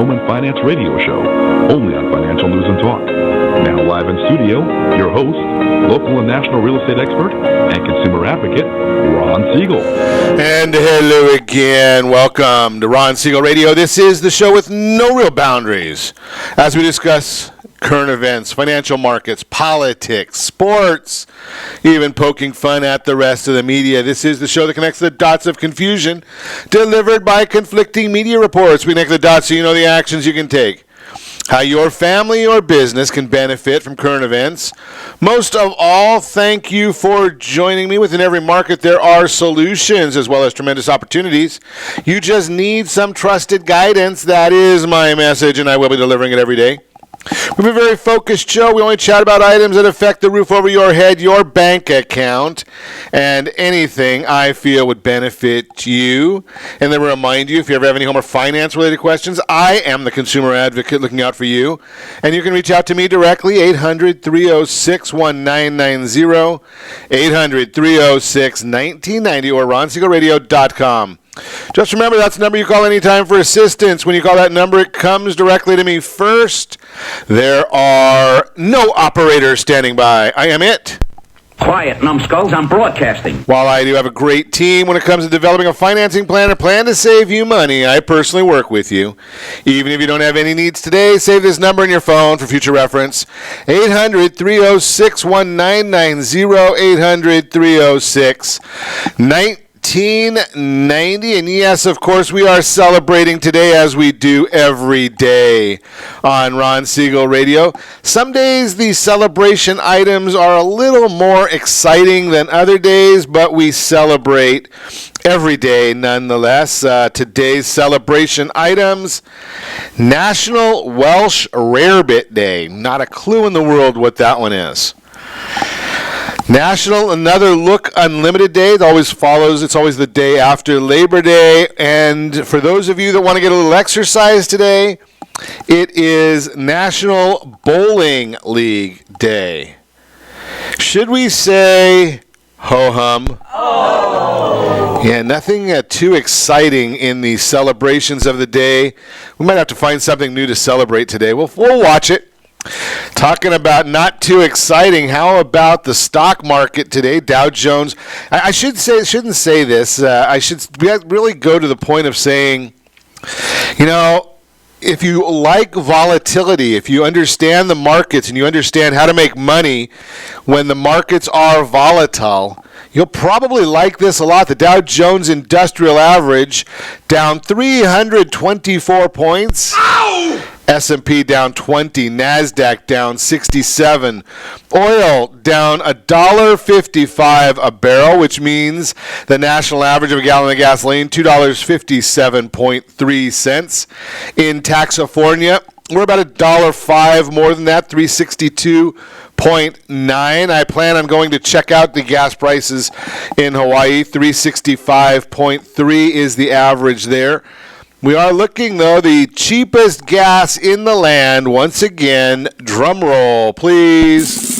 Home and Finance Radio Show, only on Financial News and Talk. Now live in studio, your host, local and national real estate expert and consumer advocate, Ron Siegel. And hello again. Welcome to Ron Siegel Radio. This is the show with no real boundaries as we discuss current events, financial markets, politics, sports, even poking fun at the rest of the media. This is the show that connects the dots of confusion delivered by conflicting media reports. We connect the dots so you know the actions you can take, how your family or business can benefit from current events. Most of all, thank you for joining me. Within every market, there are solutions as well as tremendous opportunities. You just need some trusted guidance. That is my message, and I will be delivering it every day. We have a very focused show. We only chat about items that affect the roof over your head, your bank account, and anything I feel would benefit you. And then we remind you, if you ever have any home or finance-related questions, I am the consumer advocate looking out for you. And you can reach out to me directly, 800-306-1990, 800-306-1990, or ronsiegelradio.com. Just remember, that's the number you call anytime for assistance. When you call that number, it comes directly to me first. There are no operators standing by. I am it. Quiet, numbskulls. I'm broadcasting. While I do have a great team when it comes to developing a financing plan or plan to save you money, I personally work with you. Even if you don't have any needs today, save this number in your phone for future reference. 800-306-1990, 800-306-1990. 1990, and yes, of course, we are celebrating today as we do every day on Ron Siegel Radio. Some days the celebration items are a little more exciting than other days, but we celebrate every day nonetheless. Today's celebration items: National Welsh Rarebit Day. Not a clue in the world what that one is. National Another Look Unlimited Day. It always follows. It's always the day after Labor Day. And for those of you that want to get a little exercise today, it is National Bowling League Day. Should we say ho-hum? Oh. Yeah, nothing too exciting in the celebrations of the day. We might have to find something new to celebrate today. We'll watch it. Talking about not too exciting, how about the stock market today? Dow Jones. I shouldn't say this. I should really go to the point of saying, you know, if you like volatility, if you understand the markets and you understand how to make money when the markets are volatile, you'll probably like this a lot. The Dow Jones Industrial Average down 324 points. Ow! S&P down 20, NASDAQ down 67, oil down $1.55 a barrel, which means the national average of a gallon of gasoline, $2.57.3. In California, we're about $1.05 more than that, $362.9. I plan on going to check out the gas prices in Hawaii. $365.3 is the average there. We are looking, though, the cheapest gas in the land. Once again, drum roll, please.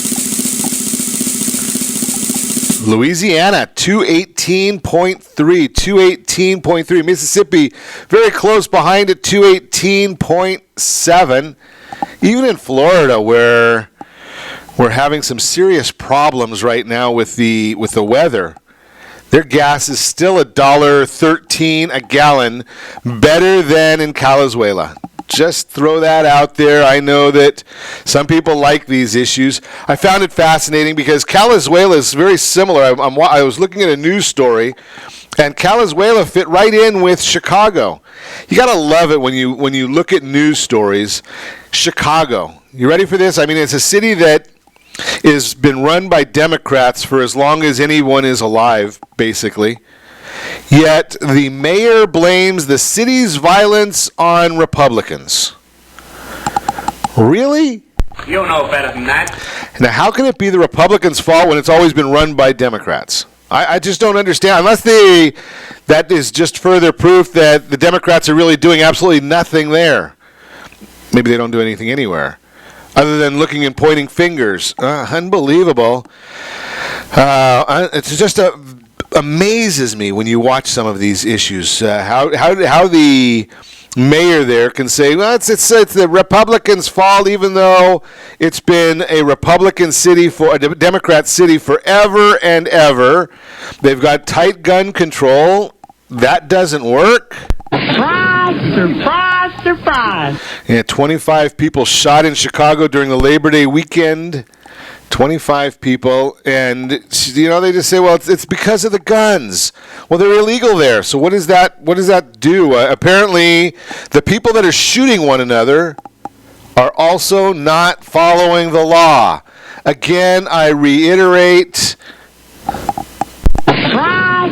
Louisiana, $218.3. Mississippi, very close behind at $218.7. Even in Florida, where we're having some serious problems right now with the weather, their gas is still $1.13 a gallon, better than in Calizuela. Just throw that out there. I know that some people like these issues. I found it fascinating because Calizuela is very similar. I was looking at a news story, and Calizuela fit right in with Chicago. You got to love it when you look at news stories. Chicago. You ready for this? I mean, it's a city that has been run by Democrats for as long as anyone is alive, basically. Yet the mayor blames the city's violence on Republicans. Really? You know better than that. Now, how can it be the Republicans' fault when it's always been run by Democrats? I just don't understand. Unless that is just further proof that the Democrats are really doing absolutely nothing there. Maybe they don't do anything anywhere other than looking and pointing fingers. Unbelievable. It's just amazes me when you watch some of these issues. How the mayor there can say, well, it's the Republicans' fault, even though it's been a Republican city for a Democrat city forever and ever. They've got tight gun control. That doesn't work. Surprise. Yeah, 25 people shot in Chicago during the Labor Day weekend. 25 people, and they just say, well, it's because of the guns. Well, they're illegal there. So what does that do? Apparently, the people that are shooting one another are also not following the law. Again, I reiterate. Surprise.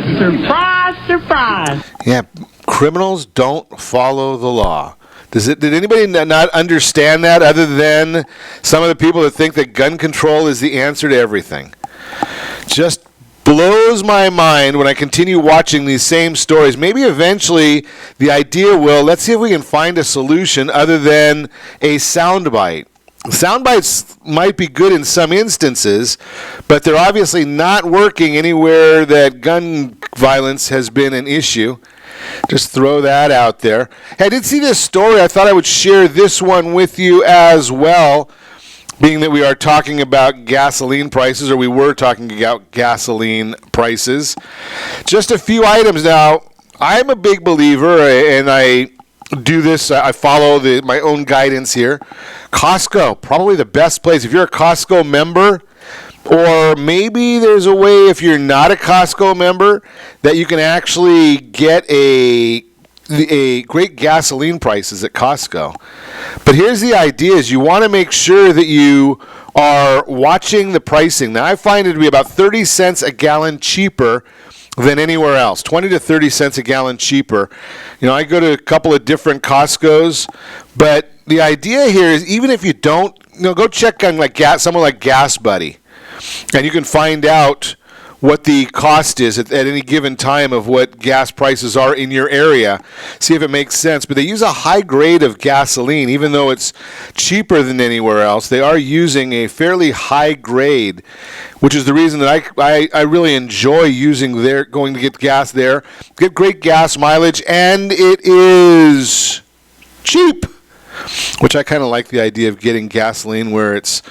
Yeah, criminals don't follow the law. Did anybody not understand that, other than some of the people that think that gun control is the answer to everything? Just blows my mind when I continue watching these same stories. Maybe eventually the idea will, let's see if we can find a solution other than a soundbite. Soundbites might be good in some instances, but they're obviously not working anywhere that gun violence has been an issue. Just throw that out there. Hey, I did see this story. I thought I would share this one with you as well, being that we are talking about gasoline prices, or we were talking about gasoline prices. Just a few items now. I'm a big believer, and I do this. I follow my own guidance here. Costco, probably the best place. If you're a Costco member, or maybe there's a way, if you're not a Costco member, that you can actually get a great gasoline prices at Costco. But here's the idea: is you want to make sure that you are watching the pricing. Now, I find it to be about 30 cents a gallon cheaper than anywhere else. 20 to 30 cents a gallon cheaper. I go to a couple of different Costcos, but the idea here is, even if you don't, go check on someone like Gas Buddy. And you can find out what the cost is at any given time of what gas prices are in your area. See if it makes sense. But they use a high grade of gasoline. Even though it's cheaper than anywhere else, they are using a fairly high grade, which is the reason that I really enjoy going to get gas there. Get great gas mileage, and it is cheap, which I kind of like the idea of getting gasoline where it's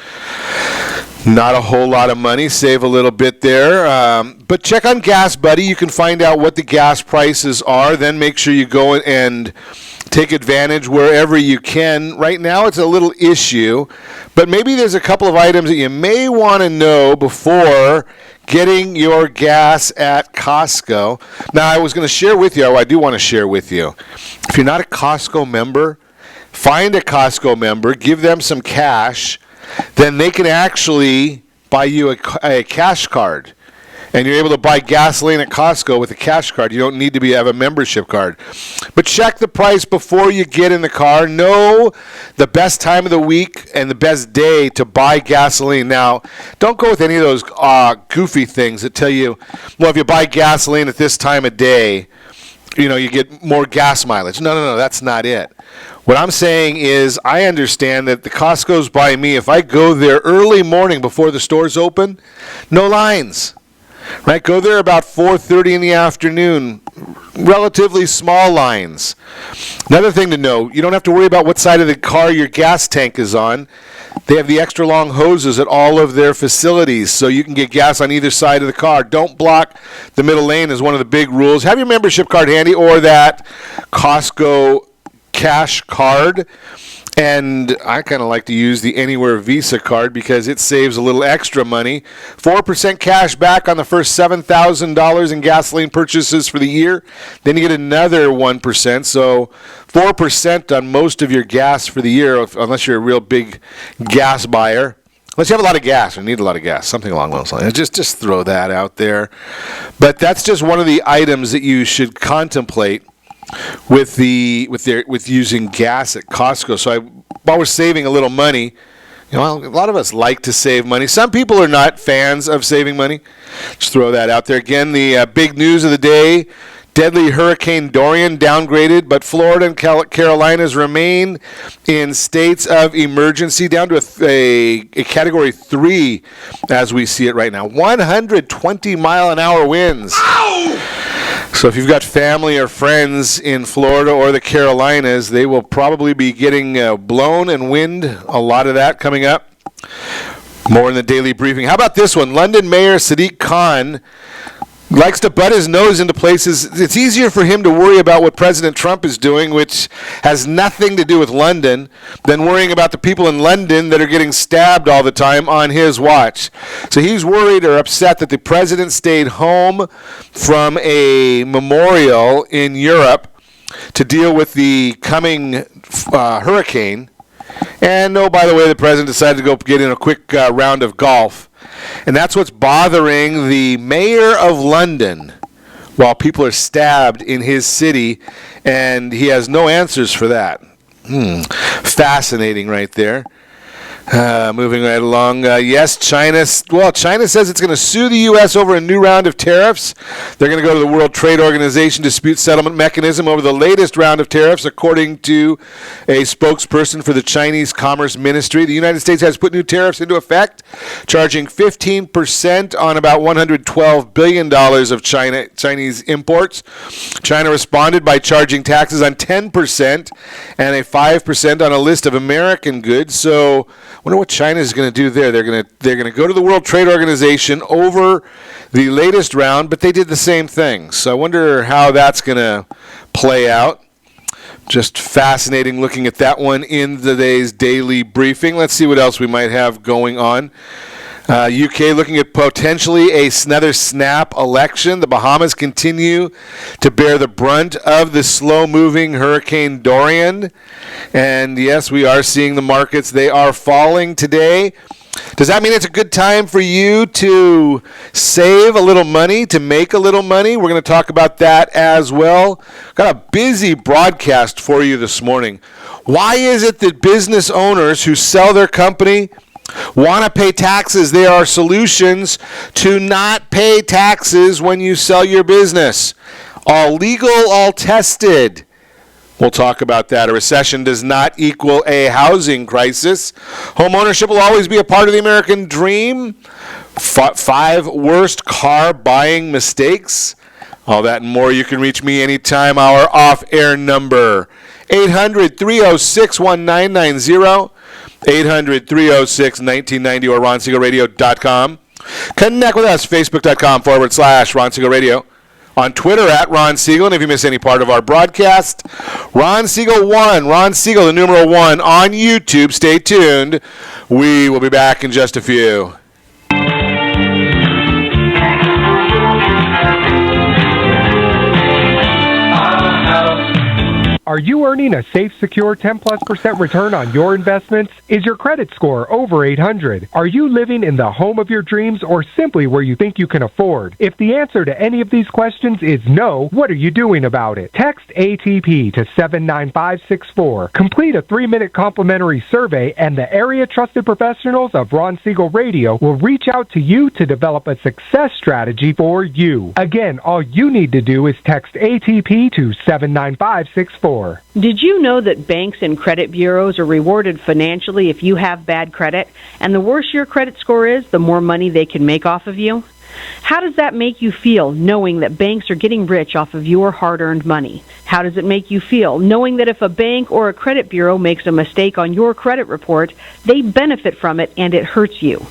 not a whole lot of money, save a little bit there. But check on Gas Buddy. You can find out what the gas prices are. Then make sure you go and take advantage wherever you can. Right now it's a little issue, but maybe there's a couple of items that you may want to know before getting your gas at Costco. Now, I was going to share with you, I do want to share with you, if you're not a Costco member, find a Costco member, give them some cash, then they can actually buy you a cash card. And you're able to buy gasoline at Costco with a cash card. You don't need to have a membership card. But check the price before you get in the car. Know the best time of the week and the best day to buy gasoline. Now, don't go with any of those goofy things that tell you, well, if you buy gasoline at this time of day, you get more gas mileage. No, that's not it. What I'm saying is, I understand that the Costco's by me. If I go there early morning before the stores open, no lines. Right? Go there about 4:30 in the afternoon. Relatively small lines. Another thing to know, you don't have to worry about what side of the car your gas tank is on. They have the extra long hoses at all of their facilities, so you can get gas on either side of the car. Don't block the middle lane is one of the big rules. Have your membership card handy, or that Costco cash card. And I kind of like to use the Anywhere Visa card because it saves a little extra money. 4% cash back on the first $7,000 in gasoline purchases for the year. Then you get another 1%. So 4% on most of your gas for the year, unless you're a real big gas buyer. Unless you have a lot of gas or need a lot of gas, something along those lines. Just throw that out there. But that's just one of the items that you should contemplate with using gas at Costco. So while we're saving a little money, a lot of us like to save money. Some people are not fans of saving money. Just throw that out there. Again, the big news of the day: deadly Hurricane Dorian downgraded, but Florida and Carolinas remain in states of emergency, down to a Category 3 as we see it right now. 120-mile-an-hour winds. Ow! So if you've got family or friends in Florida or the Carolinas, they will probably be getting blown and wind. A lot of that coming up. More in the daily briefing. How about this one? London Mayor Sadiq Khan likes to butt his nose into places. It's easier for him to worry about what President Trump is doing, which has nothing to do with London, than worrying about the people in London that are getting stabbed all the time on his watch. So he's worried or upset that the president stayed home from a memorial in Europe to deal with the coming hurricane. And, oh, by the way, the president decided to go get in a quick round of golf. And that's what's bothering the mayor of London while people are stabbed in his city, and he has no answers for that. Fascinating right there. Moving right along. Yes, China says it's going to sue the U.S. over a new round of tariffs. They're going to go to the World Trade Organization dispute settlement mechanism over the latest round of tariffs, according to a spokesperson for the Chinese Commerce Ministry. The United States has put new tariffs into effect, charging 15% on about $112 billion of Chinese imports. China responded by charging taxes on 10% and a 5% on a list of American goods. So I wonder what China is going to do there. They're going to go to the World Trade Organization over the latest round, but they did the same thing. So I wonder how that's going to play out. Just fascinating looking at that one in today's daily briefing. Let's see what else we might have going on. UK looking at potentially another snap election. The Bahamas continue to bear the brunt of the slow-moving Hurricane Dorian. And yes, we are seeing the markets. They are falling today. Does that mean it's a good time for you to save a little money, to make a little money? We're going to talk about that as well. Got a busy broadcast for you this morning. Why is it that business owners who sell their company want to pay taxes? There are solutions to not pay taxes when you sell your business. All legal, all tested. We'll talk about that. A recession does not equal a housing crisis. Homeownership will always be a part of the American dream. 5 worst car buying mistakes. All that and more. You can reach me anytime. Our off-air number, 800-306-1990. 800-306-1990 or RonSiegelRadio.com. Connect with us, Facebook.com/Ron Siegel Radio. On Twitter @Ron Siegel. And if you miss any part of our broadcast, Ron Siegel 1, Ron Siegel, the numeral 1 on YouTube. Stay tuned. We will be back in just a few. Are you earning a safe, secure 10+% return on your investments? Is your credit score over 800? Are you living in the home of your dreams or simply where you think you can afford? If the answer to any of these questions is no, what are you doing about it? Text ATP to 79564. Complete a 3-minute complimentary survey and the area trusted professionals of Ron Siegel Radio will reach out to you to develop a success strategy for you. Again, all you need to do is text ATP to 79564. Did you know that banks and credit bureaus are rewarded financially if you have bad credit? And the worse your credit score is, the more money they can make off of you? How does that make you feel, knowing that banks are getting rich off of your hard-earned money? How does it make you feel, knowing that if a bank or a credit bureau makes a mistake on your credit report, they benefit from it and it hurts you?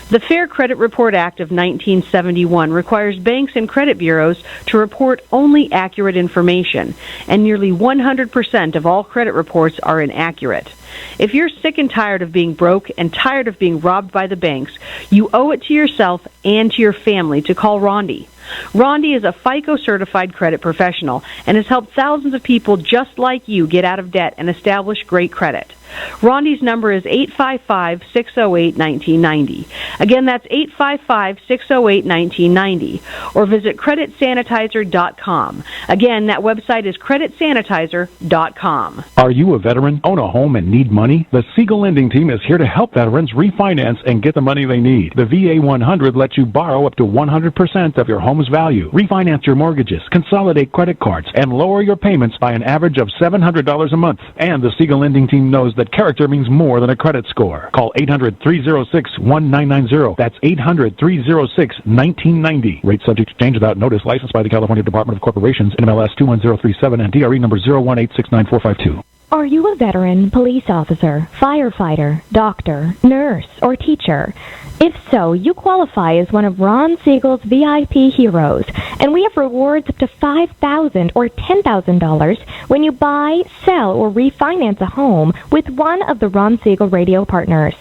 The Fair Credit Report Act of 1971 requires banks and credit bureaus to report only accurate information, and nearly 100% of all credit reports are inaccurate. If you're sick and tired of being broke and tired of being robbed by the banks, you owe it to yourself and to your family to call Rondi. Rondi is a FICO-certified credit professional and has helped thousands of people just like you get out of debt and establish great credit. Rondi's number is 855-608-1990. Again, that's 855-608-1990. Or visit creditsanitizer.com. Again, that website is creditsanitizer.com. Are you a veteran, own a home, and need money? The Siegel Lending Team is here to help veterans refinance and get the money they need. The VA 100 lets you borrow up to 100% of your home home's value, refinance your mortgages, consolidate credit cards, and lower your payments by an average of $700 a month. And the Siegel Lending team knows that character means more than a credit score. Call 800-306-1990. That's 800-306-1990. Rate subject to change without notice. Licensed by the California Department of Corporations, NMLS 21037, and DRE number 018694452. Are you a veteran, police officer, firefighter, doctor, nurse, or teacher? If so, you qualify as one of Ron Siegel's VIP heroes, and we have rewards up to $5,000 or $10,000 when you buy, sell, or refinance a home with one of the Ron Siegel radio partners.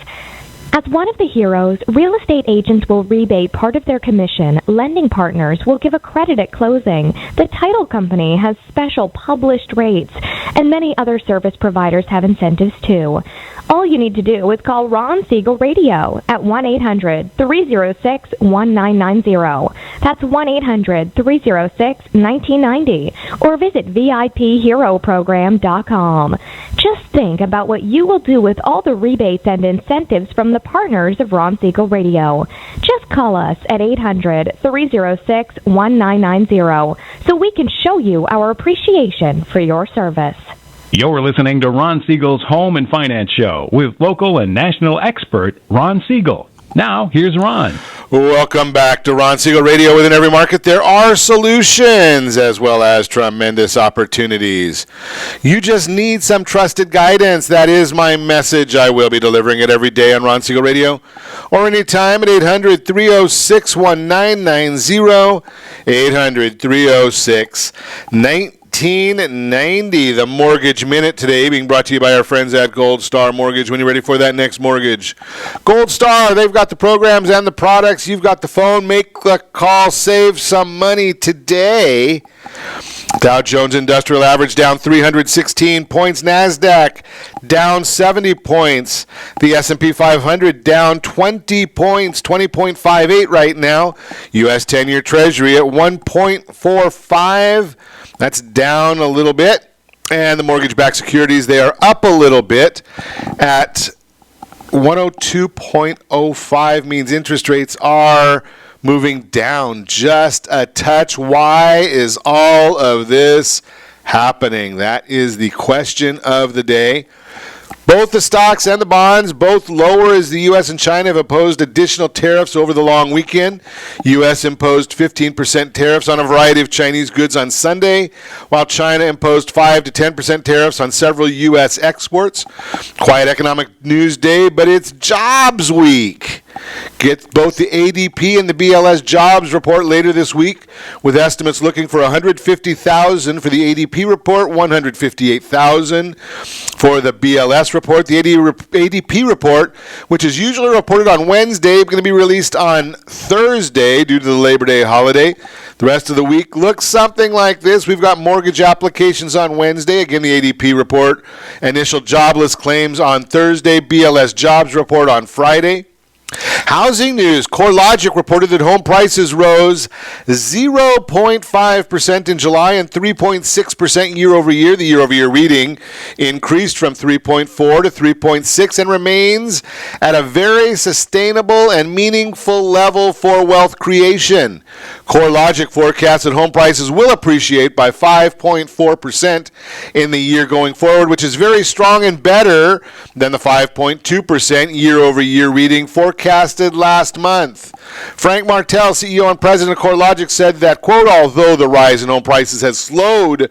As one of the heroes, real estate agents will rebate part of their commission. Lending partners will give a credit at closing. The title company has special published rates, and many other service providers have incentives too. All you need to do is call Ron Siegel Radio at 1-800-306-1990. That's 1-800-306-1990. Or visit VIPHeroProgram.com. Just think about what you will do with all the rebates and incentives from the partners of Ron Siegel Radio. Just call us at 800-306-1990 so we can show you our appreciation for your service. You're listening to Ron Siegel's Home and Finance Show with local and national expert Ron Siegel. Now, here's Ron. Welcome back to Ron Siegel Radio. Within every market, there are solutions as well as tremendous opportunities. You just need some trusted guidance. That is my message. I will be delivering it every day on Ron Siegel Radio or anytime at 800-306-1990, 800-306-1990. 1990, the Mortgage Minute today being brought to you by our friends at Gold Star Mortgage. When you're ready for that next mortgage, Gold Star, they've got the programs and the products. You've got the phone. Make the call. Save some money today. Dow Jones Industrial Average down 316 points. NASDAQ down 70 points. The S&P 500 down 20 points, 20.58 right now. U.S. 10-year Treasury at 1.45. That's down a little bit. And the mortgage-backed securities, they are up a little bit at 102.05, means interest rates are moving down just a touch. Why is all of this happening? That is the question of the day. Both the stocks and the bonds, both lower as the U.S. and China have imposed additional tariffs over the long weekend. U.S. imposed 15% tariffs on a variety of Chinese goods on Sunday, while China imposed 5 to 10% tariffs on several U.S. exports. Quiet economic news day, but it's jobs week. Get both the ADP and the BLS jobs report later this week, with estimates looking for 150,000 for the ADP report, 158,000 for the BLS report. The ADP report, which is usually reported on Wednesday, is going to be released on Thursday due to the Labor Day holiday. The rest of the week looks something like this. We've got mortgage applications on Wednesday. Again, the ADP report. Initial jobless claims on Thursday. BLS jobs report on Friday. Housing news. CoreLogic reported that home prices rose 0.5% in July and 3.6% year over year. The year over year reading increased from 3.4 to 3.6 and remains at a very sustainable and meaningful level for wealth creation. CoreLogic forecasts that home prices will appreciate by 5.4% in the year going forward, which is very strong and better than the 5.2% year over year reading forecasted last month. Frank Martell, CEO and president of CoreLogic, said that, quote, although the rise in home prices has slowed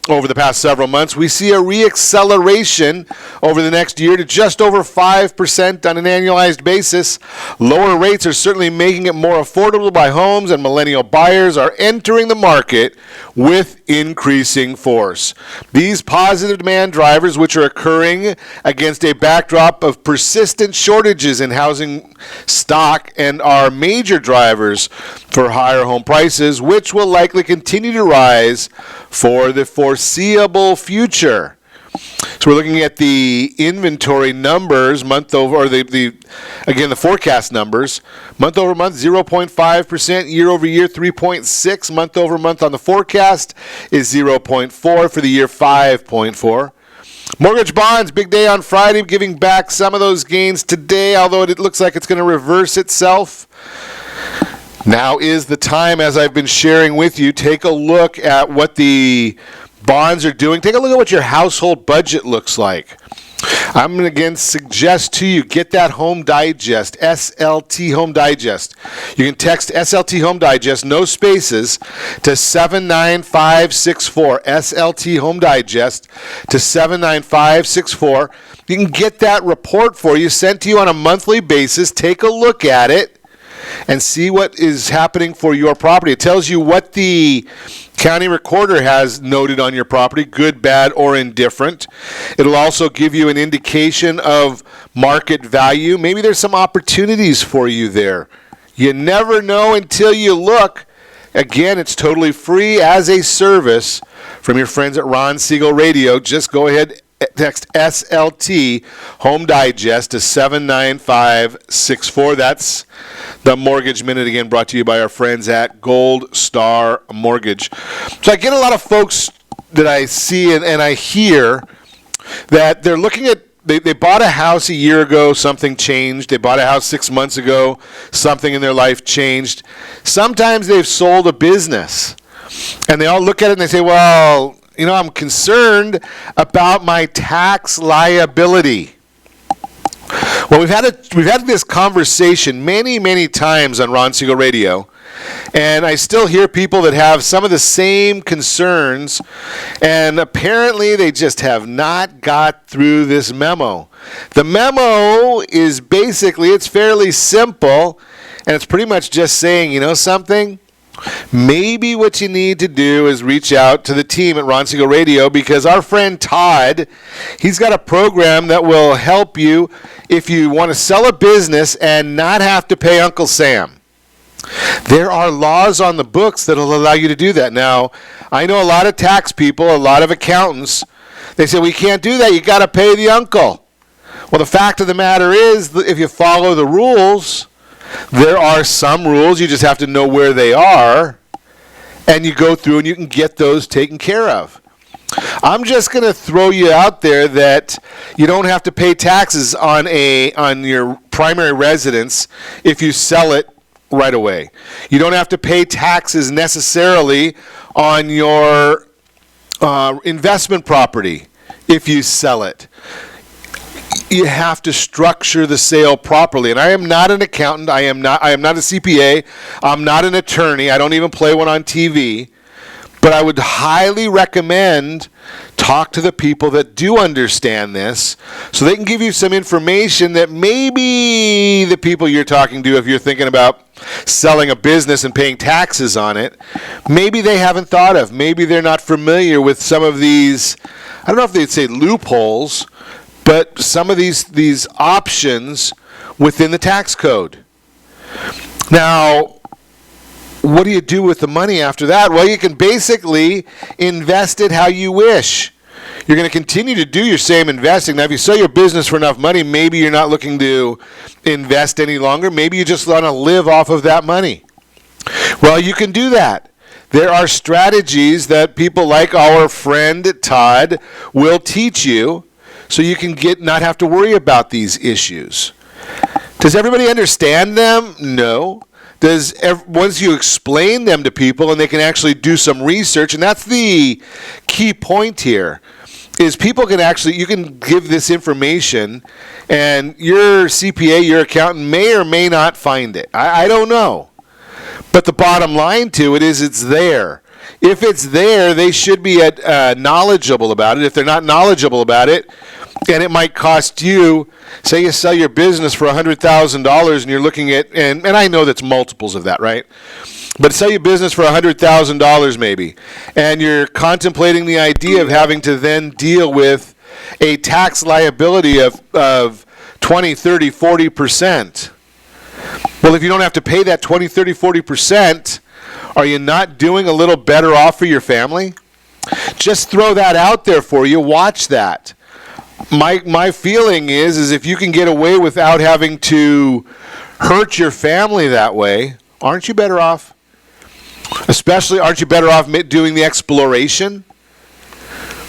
over the past several months, we see a reacceleration over the next year to just over 5% on an annualized basis. Lower rates are certainly making it more affordable to buy homes, and millennial buyers are entering the market with increasing force. These positive demand drivers, which are occurring against a backdrop of persistent shortages in housing stock, and are major drivers for higher home prices, which will likely continue to rise for the foreseeable future. So we're looking at the inventory numbers month over, or the forecast numbers. Month over month, 0.5%. Year over year, 3.6. Month over month on the forecast is 0.4. For the year, 5.4. Mortgage bonds, big day on Friday, giving back some of those gains today, although it looks like it's going to reverse itself. Now is the time, as I've been sharing with you, take a look at what the bonds are doing. Take a look at what your household budget looks like. I'm going to again suggest to you, get that Home Digest, SLT Home Digest. You can text SLT Home Digest, no spaces, to 79564. SLT Home Digest to 79564. You can get that report for you, sent to you on a monthly basis. Take a look at it and see what is happening for your property. It tells you what the county recorder has noted on your property, good, bad, or indifferent. It'll also give you an indication of market value. Maybe there's some opportunities for you there. You never know until you look. Again, it's totally free as a service from your friends at Ron Siegel Radio. Just go ahead, text SLT Home Digest to 79564. That's the Mortgage Minute, again, brought to you by our friends at Gold Star Mortgage. So I get a lot of folks that I see and I hear that they're looking at, they bought a house a year ago, something changed. They bought a house 6 months ago, something in their life changed. Sometimes they've sold a business, and they all look at it and they say, well, I'm concerned about my tax liability. Well, we've had this conversation many times on Ron Siegel Radio, and I still hear people that have some of the same concerns, and apparently they just have not got through this memo. The memo is basically, it's fairly simple, and it's pretty much just saying, something? Maybe what you need to do is reach out to the team at Ron Siegel Radio, because our friend Todd, he's got a program that will help you if you want to sell a business and not have to pay Uncle Sam. There are laws on the books that will allow you to do that. Now, I know a lot of tax people, a lot of accountants, they say, we can't do that. You got to pay the uncle. Well, the fact of the matter is, if you follow the rules, there are some rules, you just have to know where they are, and you go through and you can get those taken care of. I'm just going to throw you out there that you don't have to pay taxes on your primary residence if you sell it right away. You don't have to pay taxes necessarily on your investment property if you sell it. You have to structure the sale properly. And I am not an accountant. I am not a CPA. I'm not an attorney. I don't even play one on TV. But I would highly recommend talk to the people that do understand this, so they can give you some information that maybe the people you're talking to, if you're thinking about selling a business and paying taxes on it, maybe they haven't thought of. Maybe they're not familiar with some of these, I don't know if they'd say loopholes, but some of these options within the tax code. Now, what do you do with the money after that? Well, you can basically invest it how you wish. You're going to continue to do your same investing. Now, if you sell your business for enough money, maybe you're not looking to invest any longer. Maybe you just want to live off of that money. Well, you can do that. There are strategies that people like our friend Todd will teach you, so you can not have to worry about these issues. Does everybody understand them? No. Once you explain them to people and they can actually do some research, and that's the key point here, is people can actually, you can give this information and your CPA, your accountant may or may not find it. I don't know. But the bottom line to it is it's there. If it's there, they should be knowledgeable about it. If they're not knowledgeable about it, and it might cost you, say you sell your business for $100,000 and you're looking at, and I know that's multiples of that, right? But sell your business for $100,000 maybe, and you're contemplating the idea of having to then deal with a tax liability of 20, 30, 40%. Well, if you don't have to pay that 20, 30, 40%, are you not doing a little better off for your family? Just throw that out there for you. Watch that. My feeling is if you can get away without having to hurt your family that way, aren't you better off? Especially, aren't you better off doing the exploration?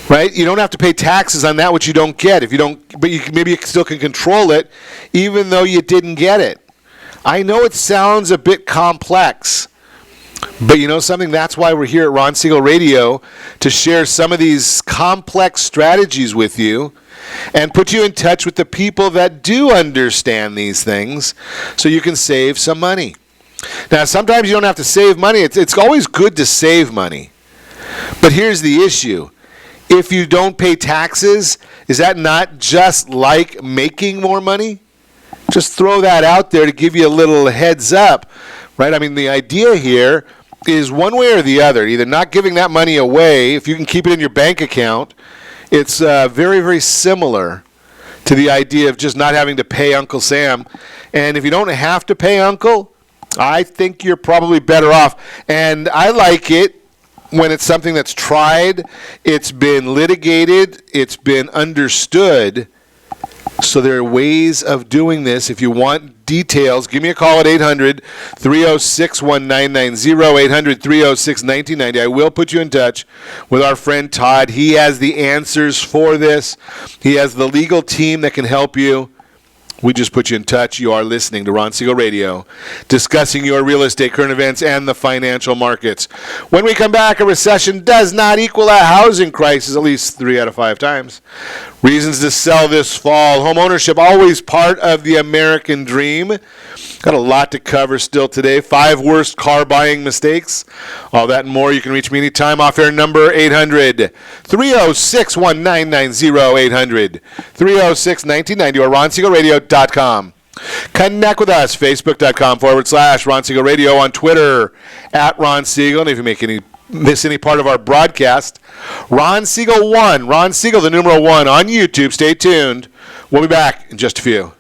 Right? You don't have to pay taxes on that which you don't get. If you don't, but maybe you still can control it, even though you didn't get it. I know it sounds a bit complex, but you know something? That's why we're here at Ron Siegel Radio, to share some of these complex strategies with you and put you in touch with the people that do understand these things so you can save some money. Now, sometimes you don't have to save money. It's always good to save money. But here's the issue. If you don't pay taxes, is that not just like making more money? Just throw that out there to give you a little heads up, right? I mean, the idea here is one way or the other, either not giving that money away, if you can keep it in your bank account. It's very, very similar to the idea of just not having to pay Uncle Sam. And if you don't have to pay Uncle, I think you're probably better off. And I like it when it's something that's tried, it's been litigated, it's been understood. So there are ways of doing this. If you want details, give me a call at 800-306-1990, 800-306-1990. I will put you in touch with our friend Todd. He has the answers for this. He has the legal team that can help you. We just put you in touch. You are listening to Ron Siegel Radio, discussing your real estate, current events, and the financial markets. When we come back, a recession does not equal a housing crisis, at least 3 out of 5 times. Reasons to sell this fall. Homeownership, always part of the American dream. Got a lot to cover still today. 5 worst car buying mistakes. All that and more. You can reach me anytime. Off-air number 800-306-1990, 800-306-1990, or RonSiegelRadio.com. Connect with us, Facebook.com/Ron Siegel Radio, on Twitter @Ron Siegel. And if you miss any part of our broadcast, Ron Siegel 1, Ron Siegel, the numeral 1, on YouTube. Stay tuned. We'll be back in just a few.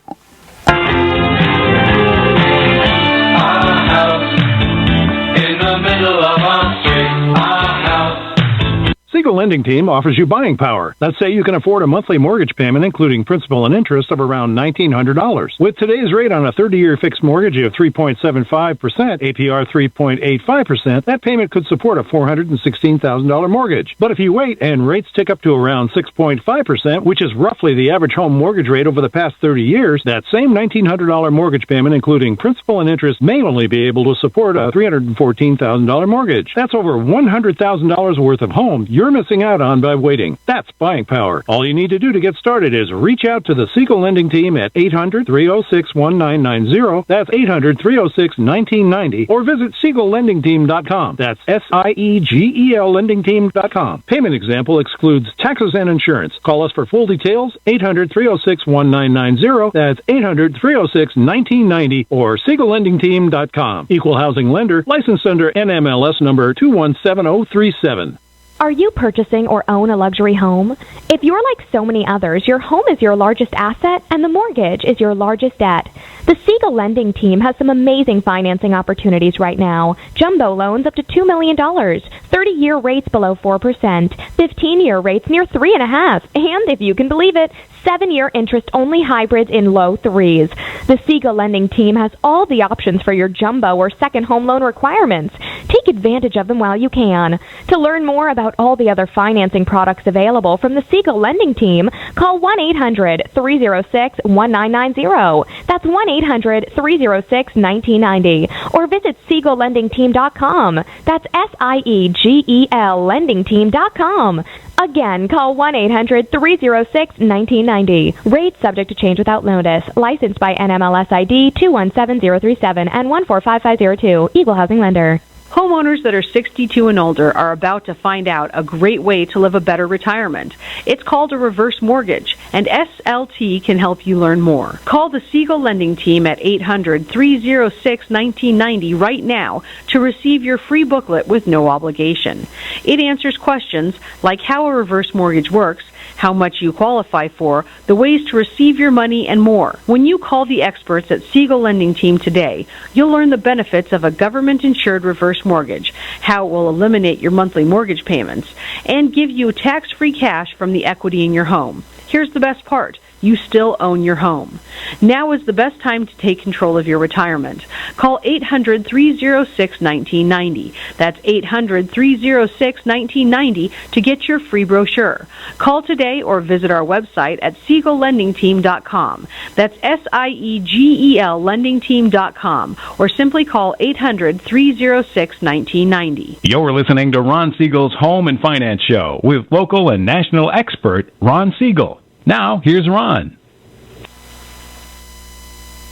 Siegel Lending Team offers you buying power. Let's say you can afford a monthly mortgage payment, including principal and interest, of around $1,900. With today's rate on a 30-year fixed mortgage of 3.75%, APR 3.85%, that payment could support a $416,000 mortgage. But if you wait and rates tick up to around 6.5%, which is roughly the average home mortgage rate over the past 30 years, that same $1,900 mortgage payment, including principal and interest, may only be able to support a $314,000 mortgage. That's over $100,000 worth of home you're missing out on by waiting. That's buying power. All you need to do to get started is reach out to the Siegel Lending Team at 800-306-1990. That's 800-306-1990. Or visit SiegelLendingTeam.com. That's SIEGEL LendingTeam.com. Payment example excludes taxes and insurance. Call us for full details, 800-306-1990. That's 800-306-1990 or SiegelLendingTeam.com. Equal housing lender, licensed under NMLS number 217037. Are you purchasing or own a luxury home? If you're like so many others, your home is your largest asset and the mortgage is your largest debt. The Siegel Lending Team has some amazing financing opportunities right now. Jumbo loans up to $2 million, 30-year rates below 4%, 15-year rates near 3.5%, and if you can believe it, 7-year interest-only hybrids in low 3s. The Siegel Lending Team has all the options for your jumbo or second home loan requirements. Take advantage of them while you can. To learn more about all the other financing products available from the Siegel Lending Team, call 1-800-306-1990. That's 1-800-306-1990. Or visit SiegelLendingTeam.com. That's SIEGEL LendingTeam.com. Again, call 1-800-306-1990. Rates subject to change without notice. Licensed by NMLS ID 217037 and 145502. Equal housing lender. Homeowners that are 62 and older are about to find out a great way to live a better retirement. It's called a reverse mortgage, and SLT can help you learn more. Call the Siegel Lending Team at 800-306-1990 right now to receive your free booklet with no obligation. It answers questions like how a reverse mortgage works, how much you qualify for, the ways to receive your money, and more. When you call the experts at Siegel Lending Team today, you'll learn the benefits of a government-insured reverse mortgage, how it will eliminate your monthly mortgage payments, and give you tax-free cash from the equity in your home. Here's the best part. you still own your home. Now is the best time to take control of your retirement. Call 800-306-1990. That's 800-306-1990 to get your free brochure. Call today or visit our website at SiegelLendingTeam.com. That's SIEGEL LendingTeam.com, or simply call 800-306-1990. You're listening to Ron Siegel's Home and Finance Show with local and national expert Ron Siegel. Now, here's Ron.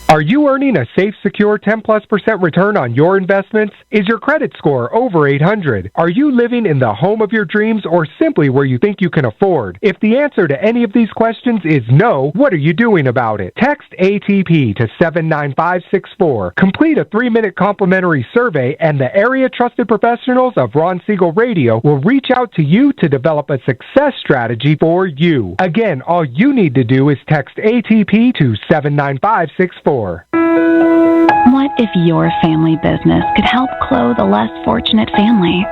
Are you earning a safe, secure 10+% return on your investments? Is your credit score over 800? Are you living in the home of your dreams or simply where you think you can afford? If the answer to any of these questions is no, what are you doing about it? Text ATP to 79564. Complete a 3-minute complimentary survey and the area trusted professionals of Ron Siegel Radio will reach out to you to develop a success strategy for you. Again, all you need to do is text ATP to 79564. What if your family business could help clothe a less fortunate family?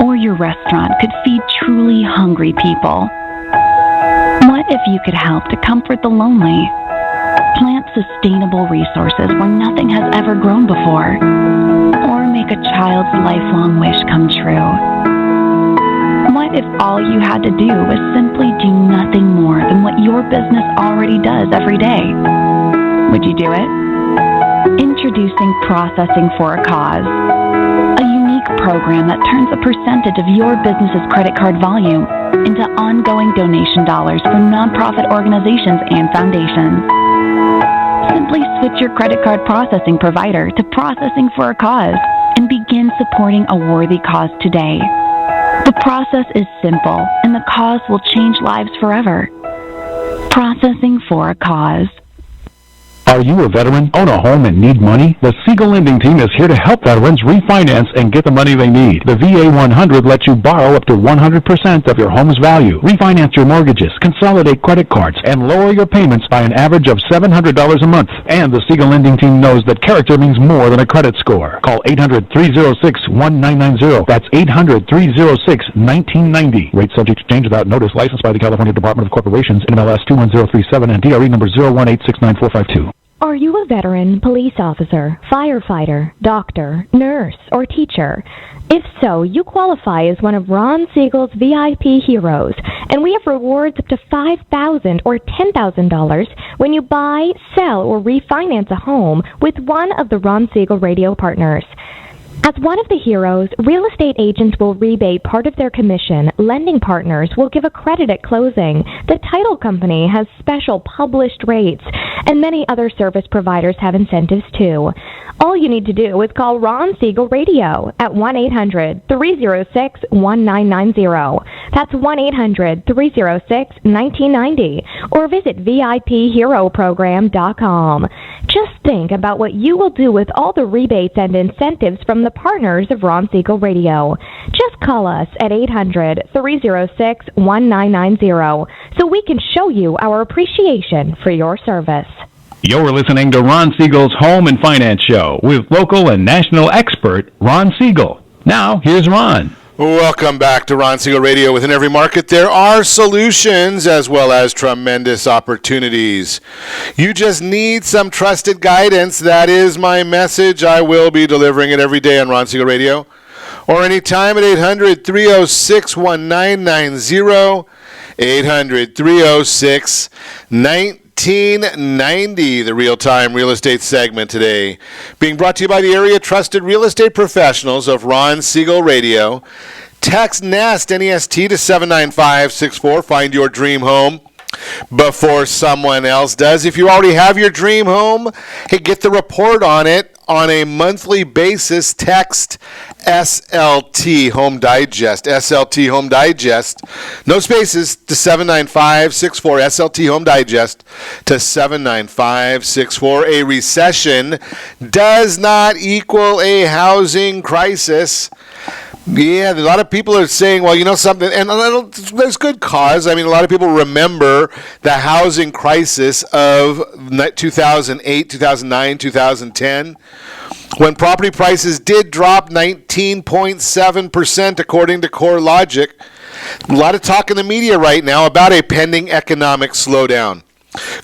Or your restaurant could feed truly hungry people? What if you could help to comfort the lonely? Plant sustainable resources where nothing has ever grown before? Or make a child's lifelong wish come true? What if all you had to do was simply do nothing more than what your business already does every day? Would you do it? Introducing Processing for a Cause, a unique program that turns a percentage of your business's credit card volume into ongoing donation dollars for nonprofit organizations and foundations. Simply switch your credit card processing provider to Processing for a Cause and begin supporting a worthy cause today. The process is simple, and the cause will change lives forever. Processing for a Cause. Are you a veteran, own a home, and need money? The Siegel Lending Team is here to help veterans refinance and get the money they need. The VA 100 lets you borrow up to 100% of your home's value, refinance your mortgages, consolidate credit cards, and lower your payments by an average of $700 a month. And the Siegel Lending Team knows that character means more than a credit score. Call 800-306-1990. That's 800-306-1990. Rate subject to change without notice. Licensed by the California Department of Corporations, NMLS 21037, and DRE number 018694452. Are you a veteran, police officer, firefighter, doctor, nurse, or teacher? If so, you qualify as one of Ron Siegel's VIP heroes, and we have rewards up to $5,000 or $10,000 when you buy, sell, or refinance a home with one of the Ron Siegel radio partners. As one of the heroes, real estate agents will rebate part of their commission, lending partners will give a credit at closing, the title company has special published rates, and many other service providers have incentives too. All you need to do is call Ron Siegel Radio at 1-800-306-1990. That's 1-800-306-1990. Or visit VIPHeroProgram.com. Just think about what you will do with all the rebates and incentives from the partners of Ron Siegel Radio. Just call us at 800-306-1990 so we can show you our appreciation for your service. You're listening to Ron Siegel's Home and Finance Show with local and national expert Ron Siegel. Now, here's Ron. Welcome back to Ron Siegel Radio. Within every market, there are solutions as well as tremendous opportunities. You just need some trusted guidance. That is my message. I will be delivering it every day on Ron Siegel Radio or anytime at 800-306-1990, 800-306-1990, the real-time real estate segment today. Being brought to you by the area trusted real estate professionals of Ron Siegel Radio. Text NEST, N-E-S-T, to 79564. Find your dream home before someone else does. If you already have your dream home, hey, get the report on it on a monthly basis. Text SLT Home Digest, SLT Home Digest, no spaces, to 79564, SLT Home Digest to 79564. A recession does not equal a housing crisis. Yeah, a lot of people are saying, well, you know something, and there's good cause. I mean, a lot of people remember the housing crisis of 2008, 2009, 2010, when property prices did drop 19.7%, according to CoreLogic. A lot of talk in the media right now about a pending economic slowdown.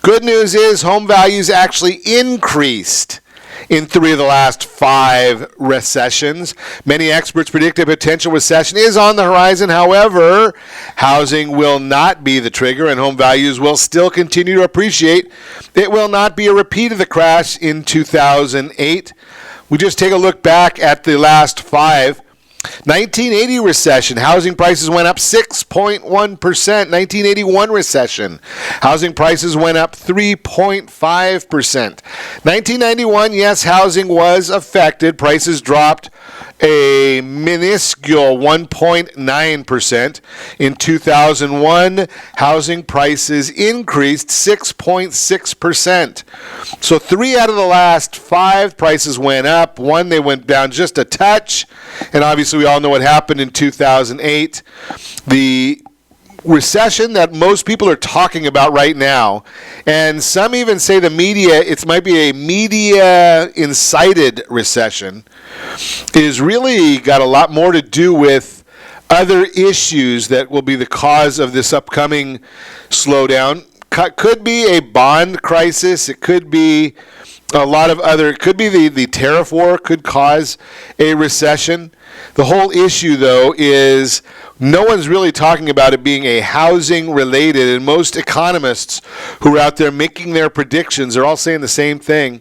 Good news is home values actually increased in 3 of the last 5 recessions. Many experts predict a potential recession is on the horizon. However, housing will not be the trigger and home values will still continue to appreciate. It will not be a repeat of the crash in 2008. We just take a look back at the last 5. 1980 recession, housing prices went up 6.1%. 1981 recession, housing prices went up 3.5%. 1991, yes, housing was affected. Prices dropped a minuscule 1.9%. In 2001, housing prices increased 6.6%. So 3 out of the last 5 prices went up. 1, they went down just a touch. And obviously we all know what happened in 2008. The recession that most people are talking about right now, and some even say the media, it might be a media-incited recession, is really got a lot more to do with other issues that will be the cause of this upcoming slowdown. Could be a bond crisis. It could be a lot of other, it could be the tariff war could cause a recession. The whole issue, though, is no one's really talking about it being a housing related, and most economists who are out there making their predictions are all saying the same thing.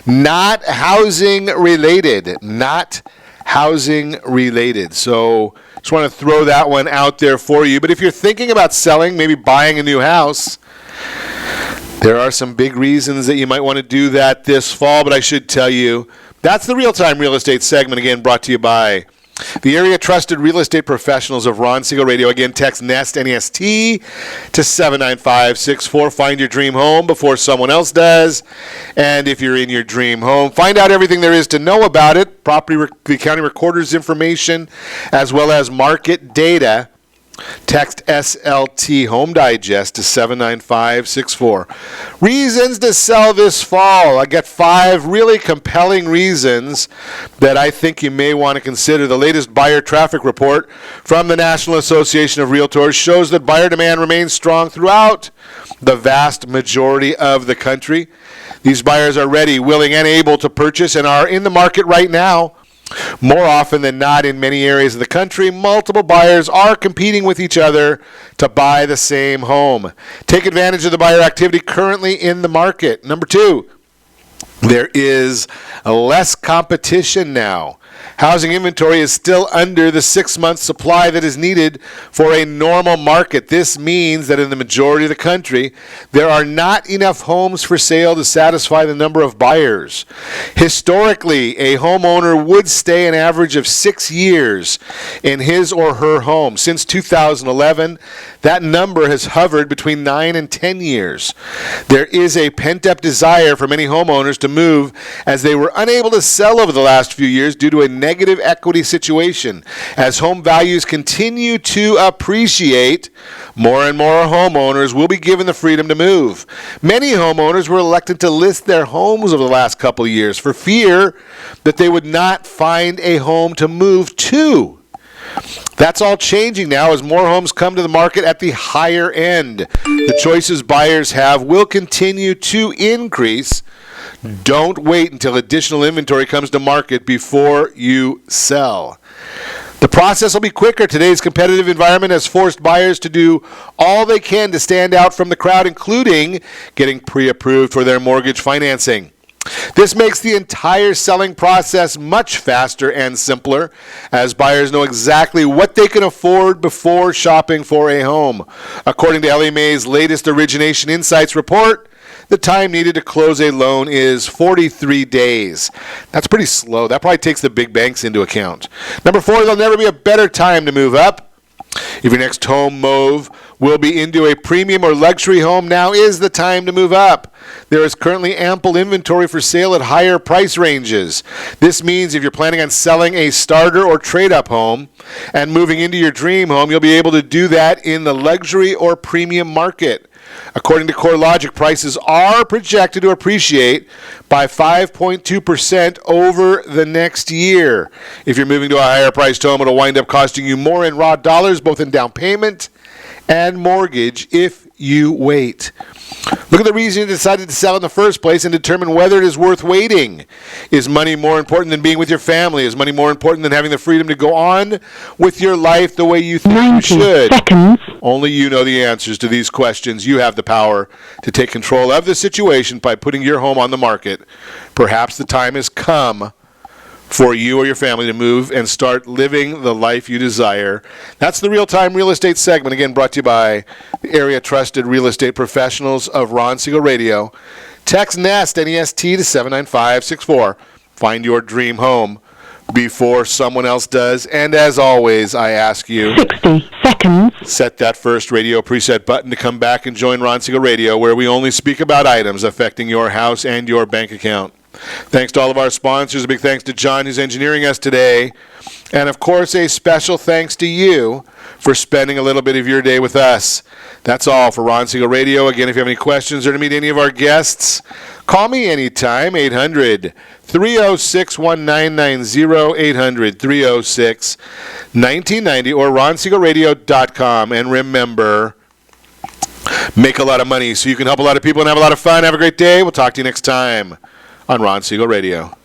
Not housing related. Not housing related. So just want to throw that one out there for you. But if you're thinking about selling, maybe buying a new house, there are some big reasons that you might want to do that this fall, but I should tell you, that's the Real-Time Real Estate segment, again, brought to you by the area trusted real estate professionals of Ron Siegel Radio. Again, text NEST, N-E-S-T, to 79564. Find your dream home before someone else does. And if you're in your dream home, find out everything there is to know about it, the county recorder's information, as well as market data. Text SLT Home Digest to 79564. Reasons to sell this fall. I got 5 really compelling reasons that I think you may want to consider. The latest buyer traffic report from the National Association of Realtors shows that buyer demand remains strong throughout the vast majority of the country. These buyers are ready, willing, and able to purchase and are in the market right now. More often than not, in many areas of the country, multiple buyers are competing with each other to buy the same home. Take advantage of the buyer activity currently in the market. Number 2, there is less competition now. Housing inventory is still under the 6-month supply that is needed for a normal market. This means that in the majority of the country, there are not enough homes for sale to satisfy the number of buyers. Historically, a homeowner would stay an average of 6 years in his or her home. Since 2011, that number has hovered between 9 and 10 years. There is a pent-up desire for many homeowners to move as they were unable to sell over the last few years due to a negative equity situation. As home values continue to appreciate, more and more homeowners will be given the freedom to move. Many homeowners were elected to list their homes over the last couple of years for fear that they would not find a home to move to. That's all changing now as more homes come to the market at the higher end. The choices buyers have will continue to increase. Don't wait until additional inventory comes to market before you sell. The process will be quicker. Today's competitive environment has forced buyers to do all they can to stand out from the crowd, including getting pre-approved for their mortgage financing. This makes the entire selling process much faster and simpler, as buyers know exactly what they can afford before shopping for a home. According to Ellie Mae's latest Origination Insights report, the time needed to close a loan is 43 days. That's pretty slow. That probably takes the big banks into account. Number 4, there'll never be a better time to move up. If your next home move will be into a premium or luxury home, now is the time to move up. There is currently ample inventory for sale at higher price ranges. This means if you're planning on selling a starter or trade-up home and moving into your dream home, you'll be able to do that in the luxury or premium market. According to CoreLogic, prices are projected to appreciate by 5.2% over the next year. If you're moving to a higher priced home, it'll wind up costing you more in raw dollars, both in down payment and mortgage, if you wait. Look at the reason you decided to sell in the first place and determine whether it is worth waiting. Is money more important than being with your family? Is money more important than having the freedom to go on with your life the way you think you should? Seconds. Only you know the answers to these questions. You have the power to take control of the situation by putting your home on the market. Perhaps the time has come for you or your family to move and start living the life you desire. That's the Real-Time Real Estate segment, again brought to you by the area trusted real estate professionals of Ron Siegel Radio. Text NEST, N-E-S-T, to 79564. Find your dream home before someone else does. And as always, I ask you, 60 seconds. Set that first radio preset button to come back and join Ron Siegel Radio, where we only speak about items affecting your house and your bank account. Thanks to all of our sponsors. A big thanks to John, who's engineering us today. And, of course, a special thanks to you for spending a little bit of your day with us. That's all for Ron Siegel Radio. Again, if you have any questions or to meet any of our guests, call me anytime, 800-306-1990, 800-306-1990, or ronsiegelradio.com. And remember, make a lot of money so you can help a lot of people and have a lot of fun. Have a great day. We'll talk to you next time on Ron Siegel Radio.